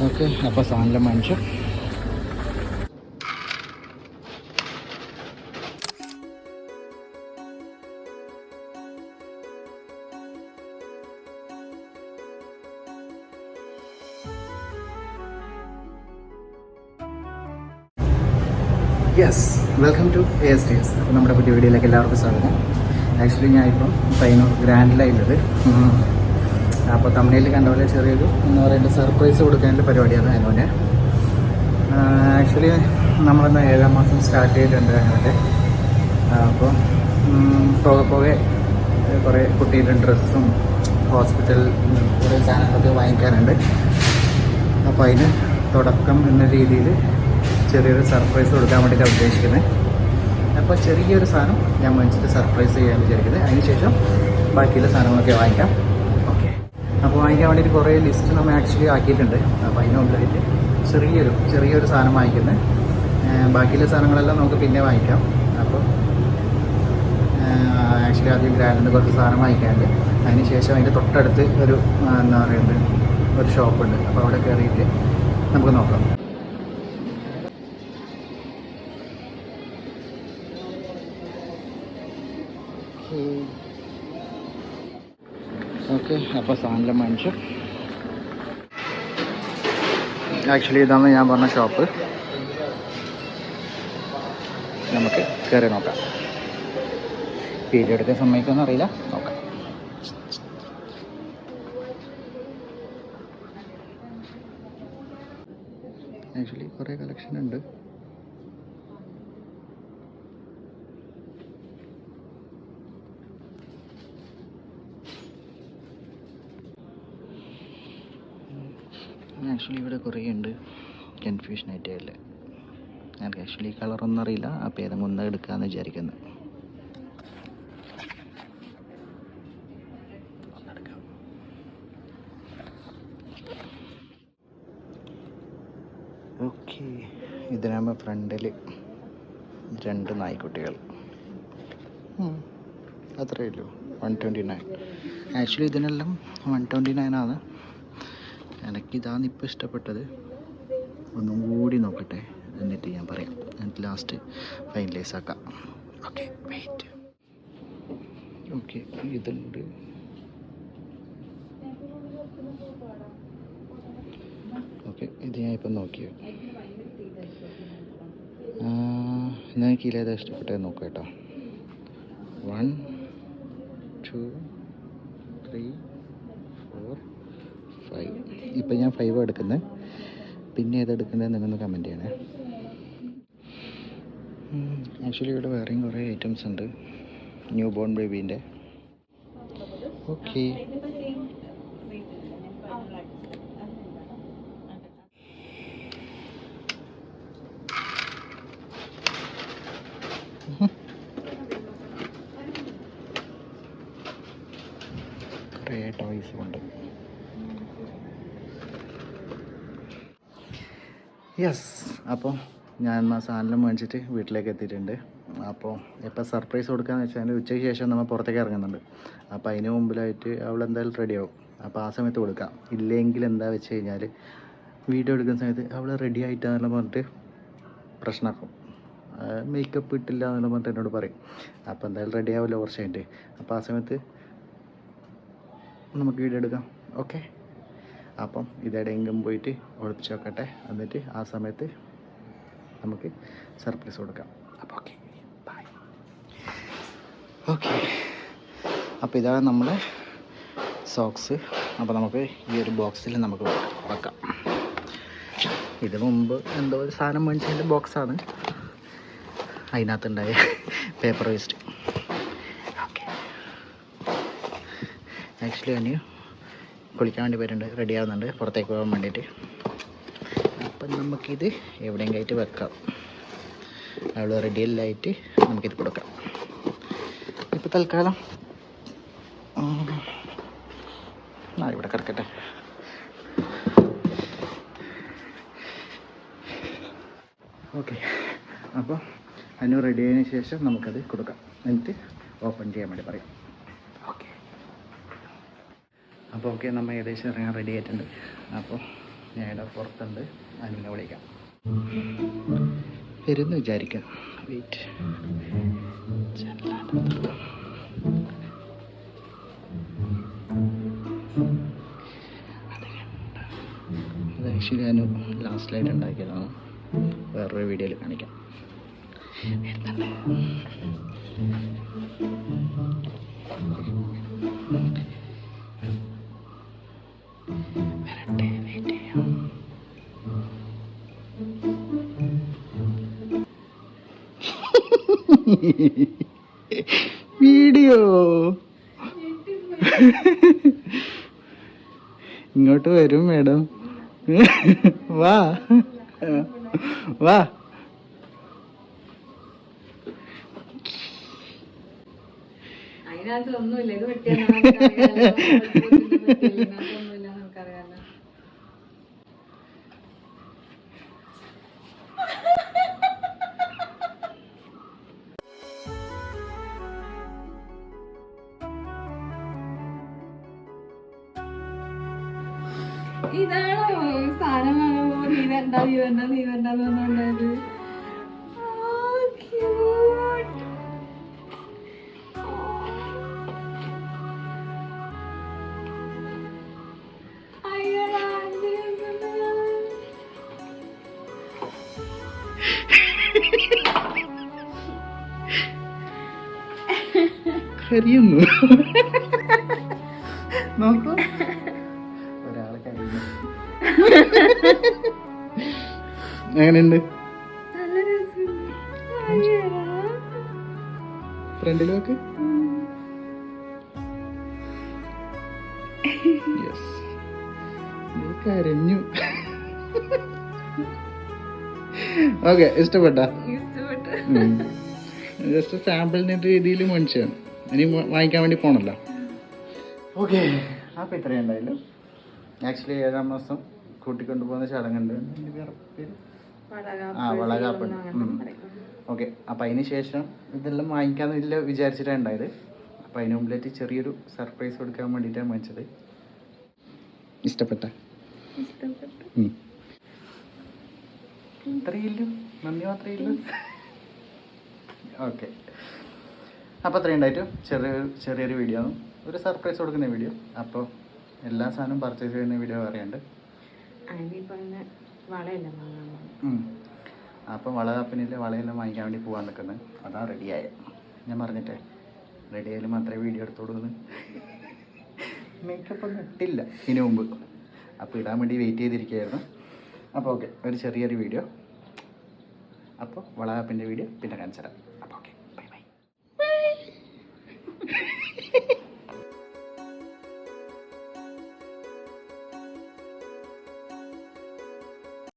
Okay, അപ്പോൾ സാധനം വാങ്ങിച്ചു. Yes, welcome to ASTS. അപ്പോൾ നമ്മുടെ പുതിയ വീഡിയോയിലേക്ക് എല്ലാവർക്കും സ്വാഗതം. ആക്ച്വലി ഞാൻ ഇപ്പം പയ്യന്നൂർ ഗ്രാൻഡിലായുള്ളത്. അപ്പോൾ തമിഴിൽ കണ്ട പോലെ ചെറിയൊരു എന്താ പറയുക സർപ്രൈസ് കൊടുക്കാനുള്ള പരിപാടിയാണ് അതിനോനെ. ആക്ച്വലി നമ്മളിന്ന് 7ാം മാസം സ്റ്റാർട്ട് ചെയ്തിട്ടുണ്ട് അതിനോടെ. അപ്പോൾ പോകെ കുറേ കുട്ടിയുടെ ഡ്രസ്സും ഹോസ്പിറ്റൽ കുറേ സാധനങ്ങളൊക്കെ വാങ്ങിക്കാനുണ്ട്. അപ്പോൾ അതിന് തുടക്കം എന്ന രീതിയിൽ ചെറിയൊരു സർപ്രൈസ് കൊടുക്കാൻ വേണ്ടിയിട്ടാണ് ഉദ്ദേശിക്കുന്നത്. അപ്പോൾ ചെറിയൊരു സാധനം ഞാൻ മേടിച്ചിട്ട് സർപ്രൈസ് ചെയ്യാൻ വിചാരിക്കുന്നത്. അതിനുശേഷം ബാക്കിയുള്ള സാധനങ്ങളൊക്കെ വാങ്ങിക്കാം. ഓക്കെ, അപ്പോൾ വാങ്ങിക്കാൻ വേണ്ടിയിട്ട് കുറേ ലിസ്റ്റ് നമ്മൾ ആക്ച്വലി ആക്കിയിട്ടുണ്ട്. അപ്പോൾ അതിന് മുമ്പിലായിട്ട് ചെറിയൊരു സാധനം വാങ്ങിക്കുന്നത്. ബാക്കിയുള്ള സാധനങ്ങളെല്ലാം നമുക്ക് പിന്നെ വാങ്ങിക്കാം. അപ്പോൾ ആക്ച്വലി ആദ്യം ഗ്രാൻഡിന് കുറച്ച് സാധനം വാങ്ങിക്കാനുണ്ട്. അതിന് ശേഷം അതിൻ്റെ തൊട്ടടുത്ത് ഒരു എന്താ പറയുന്നത് ഒരു ഷോപ്പുണ്ട്. അപ്പോൾ അവിടെ കയറിയിട്ട് നമുക്ക് നോക്കാം. ഓക്കെ, അപ്പോൾ സാധനം വാങ്ങിച്ചു. ആക്ച്വലി ഇതാണ് ഞാൻ പറഞ്ഞ ഷോപ്പ്. നമുക്ക് കയറി നോക്കാം. വീഡിയോ എടുക്കാൻ സമ്മതിക്കുമെന്ന് അറിയില്ല, നോക്കാം. ആക്ച്വലി കുറേ കളക്ഷൻ ഉണ്ട്. ആക്ച്വലി ഇവിടെ കുറേ ഉണ്ട്, കൺഫ്യൂഷൻ ആയിട്ടല്ലേ. എനിക്ക് ആക്ച്വലി കളറൊന്നും അറിയില്ല. അപ്പോൾ ഏതെങ്കിലും ഒന്ന് എടുക്കാമെന്ന് വിചാരിക്കുന്നു. ഓക്കെ, ഇതിനാകുമ്പോൾ ഫ്രണ്ടിൽ 2 നായ്ക്കുട്ടികൾ. അത്രയേ ഉള്ളൂ. 129. ആക്ച്വലി ഇതിനെല്ലാം 129 ആണ്. എനിക്കിതാണ് ഇപ്പോൾ ഇഷ്ടപ്പെട്ടത്. ഒന്നും കൂടി നോക്കട്ടെ, എന്നിട്ട് ഞാൻ പറയാം. എന്നിട്ട് ലാസ്റ്റ് ഫൈനലൈസ് ആക്കാം. Okay, wait. ഓക്കെ, ഇതുണ്ട്. ഓക്കെ, ഇത് ഞാൻ ഇപ്പം നോക്കിയോ. നിങ്ങൾക്ക് ഇതിലേതാ ഇഷ്ടപ്പെട്ടത് നോക്കാം കേട്ടോ. 1 2 3 4 5. ഇപ്പം ഞാൻ 5 എടുക്കുന്നത്. പിന്നെ ഏതെടുക്കുന്നത് നിങ്ങളൊന്ന് കമൻറ്റ് ചെയ്യണേ. ആക്ച്വലി ഇവിടെ വേറെയും കുറേ ഐറ്റംസ് ഉണ്ട്, ന്യൂ ബോൺ ബേബീൻ്റെ. ഓക്കെ, കുറേ ടോയ്സും ഉണ്ട്. യെസ്, അപ്പോൾ ഞാൻ ആ സാധനം മേടിച്ചിട്ട് വീട്ടിലേക്ക് എത്തിയിട്ടുണ്ട്. അപ്പോൾ എപ്പോൾ സർപ്രൈസ് കൊടുക്കാമെന്ന് വെച്ചാൽ ഉച്ചയ്ക്ക് ശേഷം നമ്മൾ പുറത്തേക്ക് ഇറങ്ങുന്നുണ്ട്. അപ്പോൾ അതിന് മുമ്പിലായിട്ട് അവൾ എന്തായാലും റെഡിയാവും. അപ്പോൾ ആ സമയത്ത് കൊടുക്കാം. ഇല്ലെങ്കിൽ എന്താ വെച്ച് കഴിഞ്ഞാൽ വീഡിയോ എടുക്കുന്ന സമയത്ത് അവൾ റെഡി ആയിട്ടാണെന്ന് പറഞ്ഞിട്ട് പ്രശ്നമാക്കും. മേക്കപ്പ് ഇട്ടില്ല എന്നുള്ള പറഞ്ഞിട്ട് എന്നോട് പറയും. അപ്പോൾ എന്തായാലും റെഡി ആവില്ല കുറച്ച് കഴിഞ്ഞിട്ട്. അപ്പോൾ ആ സമയത്ത് നമുക്ക് വീഡിയോ എടുക്കാം. ഓക്കെ, അപ്പം ഇതെവിടെയെങ്കിലും പോയിട്ട് ഒളിപ്പിച്ച് വെക്കട്ടെ. എന്നിട്ട് ആ സമയത്ത് നമുക്ക് സർപ്രൈസ് കൊടുക്കാം. അപ്പോൾ ഓക്കെ, ബൈ. ഓക്കെ, അപ്പോൾ ഇതാണ് നമ്മുടെ സോക്സ്. അപ്പോൾ നമുക്ക് ഈ ഒരു ബോക്സിൽ നമുക്ക് വെക്കാം. ഇത് മുമ്പ് എന്തോ ഒരു സാധനം മേടിച്ചതിൻ്റെ ബോക്സാണ്. അതിനകത്തുണ്ടായ പേപ്പർ വേസ്റ്റ്. ഓക്കെ, ആക്ച്വലി അതിന് കുളിക്കാൻ വേണ്ടി പോയിട്ടുണ്ട്, റെഡി ആവുന്നുണ്ട് പുറത്തേക്ക് പോകാൻ വേണ്ടിയിട്ട്. അപ്പം നമുക്കിത് എവിടെയെങ്കിലും ആയിട്ട് വെക്കാം. അവൾ റെഡിയല്ലായിട്ട് നമുക്കിത് കൊടുക്കാം. ഇപ്പോൾ തൽക്കാലം ഇവിടെ കിടക്കട്ടെ. ഓക്കെ, അപ്പോൾ അതിന് റെഡി ആയതിനു ശേഷം നമുക്കത് കൊടുക്കാം. എന്നിട്ട് ഓപ്പൺ ചെയ്യാൻ വേണ്ടി പറയാം. ഓക്കെ, അപ്പോൾ ഓക്കെ, നമ്മൾ ഏകദേശം ഇറങ്ങാൻ റെഡി ആയിട്ടുണ്ട്. അപ്പോൾ ഞാൻ ഇവിടെ പുറത്തുണ്ട്, അനുവിനെ വിളിക്കാം. വരുന്നു വിചാരിക്കാം. വെയിറ്റ്. അത് ആക്ച്വലി അനു ലാസ്റ്റിലായിട്ട് ഉണ്ടാക്കിയതാണ്, വേറൊരു വീഡിയോയിൽ കാണിക്കാം. വരട്ടെ, വെയിറ്റ് ചെയ്യാം. വീഡിയോ ഇങ്ങോട്ട് വരും മേഡം. വാ വാ. അതിനകത്തൊന്നുമില്ല, ഇത് പറ്റിയൊന്നുമില്ല, നമുക്കറിയാലോ. ഇതാണോ സാധനം വാങ്ങുമ്പോ നീ വരണ്ട നീ വരണ്ട നീ വരണ്ടെന്ന് പറഞ്ഞുണ്ടായത്? കരയുന്നു, നോക്കൂ, ഒരാളെ കരയുന്നു. എങ്ങനെയുണ്ട്? ഫ്രണ്ടിൽ നോക്ക്. കരഞ്ഞു. ഓക്കെ, ഇഷ്ടപ്പെട്ട? ജസ്റ്റ് സാമ്പിളിൻ്റെ രീതിയിൽ മേടിച്ചാണ്, ഇനി വാങ്ങിക്കാൻ വേണ്ടി പോകണല്ലോ. ഓക്കെ, അപ്പോൾ ഇത്രയും ഉണ്ടായില്ലോ. ആക്ച്വലി 7-ാം മാസം കൂട്ടിക്കൊണ്ടു പോകുന്ന ചടങ്ങുണ്ട്, വളകാപ്പുണ്ട്. ഓക്കെ, അപ്പോൾ അതിന് ശേഷം ഇതെല്ലാം വാങ്ങിക്കാമെന്നില്ല വിചാരിച്ചിട്ടാണ് ഉണ്ടായത്. അപ്പോൾ അതിന് മുമ്പിലേക്ക് ചെറിയൊരു സർപ്രൈസ് കൊടുക്കാൻ വേണ്ടിയിട്ടാണ് മേടിച്ചത്. ഇഷ്ടപ്പെട്ട? ഇത്രയില്ലു, നന്ദി മാത്രമേ. ഓക്കെ, അപ്പോൾ അത്രയും ഉണ്ടായിട്ടും ചെറിയൊരു വീഡിയോ ആണ്, ഒരു സർപ്രൈസ് കൊടുക്കുന്ന വീഡിയോ. അപ്പോൾ എല്ലാ സാധനവും പർച്ചേസ് ചെയ്യുന്ന വീഡിയോ അറിയാണ്ട്. അപ്പോൾ വളകാപ്പിനില്ല, വളയെല്ലാം വാങ്ങിക്കാൻ വേണ്ടി പോകാൻ നിൽക്കുന്നത്. അതാണ് റെഡിയായ. ഞാൻ പറഞ്ഞിട്ടേ, റെഡിയായാലും മാത്രമേ വീഡിയോ എടുത്തു കൊടുക്കുന്നത്. മേക്കപ്പ് ഒന്നും ഇട്ടില്ല ഇതിനു മുമ്പ്, അപ്പോൾ ഇടാൻ വേണ്ടി വെയിറ്റ് ചെയ്തിരിക്കുകയായിരുന്നു. അപ്പോൾ ഓക്കെ, ഒരു ചെറിയൊരു വീഡിയോ. അപ്പോൾ വളകാപ്പിൻ്റെ വീഡിയോ പിന്നെ കാണിച്ചു തരാം.